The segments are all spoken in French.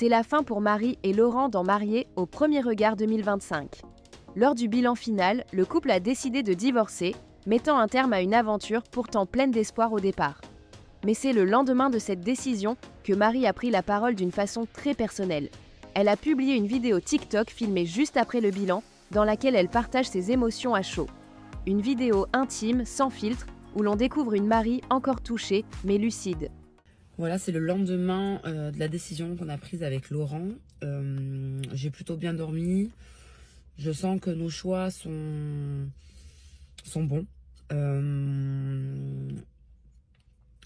C'est la fin pour Marie et Laurent dans Mariés au premier regard 2025. Lors du bilan final, le couple a décidé de divorcer, mettant un terme à une aventure pourtant pleine d'espoir au départ. Mais c'est le lendemain de cette décision que Marie a pris la parole d'une façon très personnelle. Elle a publié une vidéo TikTok filmée juste après le bilan, dans laquelle elle partage ses émotions à chaud. Une vidéo intime, sans filtre, où l'on découvre une Marie encore touchée, mais lucide. Voilà, c'est le lendemain de la décision qu'on a prise avec Laurent. J'ai plutôt bien dormi. Je sens que nos choix sont bons.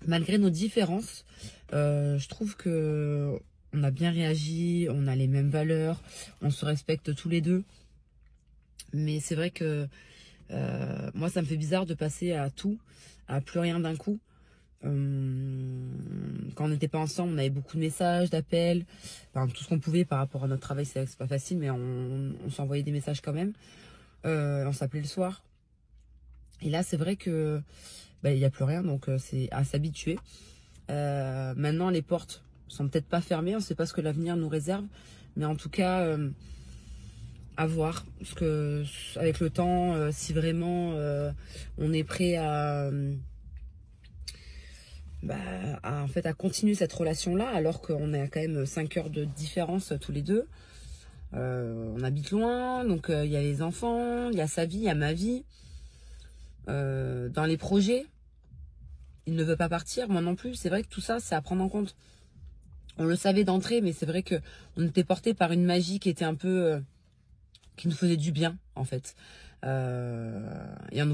Malgré nos différences, je trouve que on a bien réagi, on a les mêmes valeurs, on se respecte tous les deux. Mais c'est vrai que moi, ça me fait bizarre de passer à tout, à plus rien d'un coup. Quand on n'était pas ensemble, on avait beaucoup de messages, d'appels, enfin, tout ce qu'on pouvait par rapport à notre travail. C'est pas facile, mais on s'envoyait des messages quand même. On s'appelait le soir. Et là, c'est vrai que il n'y a plus rien, donc c'est à s'habituer. Maintenant, les portes sont peut-être pas fermées, on ne sait pas ce que l'avenir nous réserve, mais en tout cas, à voir. Parce que avec le temps, si vraiment on est prêt en fait, à continuer cette relation-là, alors qu'on a quand même 5 heures de différence tous les deux. On habite loin, donc il y a les enfants, il y a sa vie, il y a ma vie. Dans les projets, il ne veut pas partir, moi non plus. C'est vrai que tout ça, c'est à prendre en compte. On le savait d'entrée, mais c'est vrai que on était porté par une magie qui était un peu... qui nous faisait du bien, en fait. Et on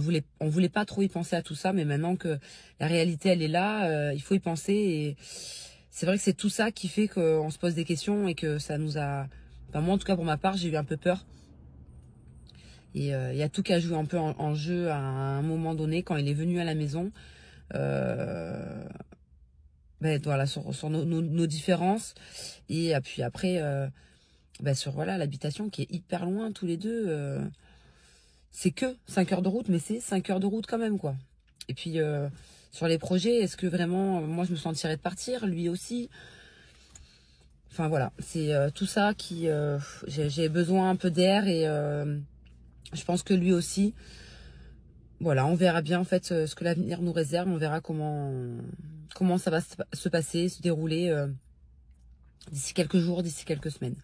voulait pas trop y penser à tout ça, mais maintenant que la réalité, elle est là, il faut y penser. Et c'est vrai que c'est tout ça qui fait qu'on se pose des questions et que ça nous a... Enfin, moi, en tout cas, pour ma part, j'ai eu un peu peur. Et il y a tout qui a joué un peu en jeu à un moment donné, quand il est venu à la maison. Voilà, sur nos différences. Et puis après, sur voilà, l'habitation qui est hyper loin, tous les deux. C'est que 5 heures de route, mais c'est 5 heures de route quand même, quoi. Et puis, sur les projets, est-ce que vraiment, moi, je me sentirais de partir, lui aussi? Enfin, voilà, c'est tout ça qui... j'ai besoin un peu d'air et je pense que lui aussi. Voilà, on verra bien, en fait, ce que l'avenir nous réserve. On verra comment ça va se passer, se dérouler d'ici quelques jours, d'ici quelques semaines.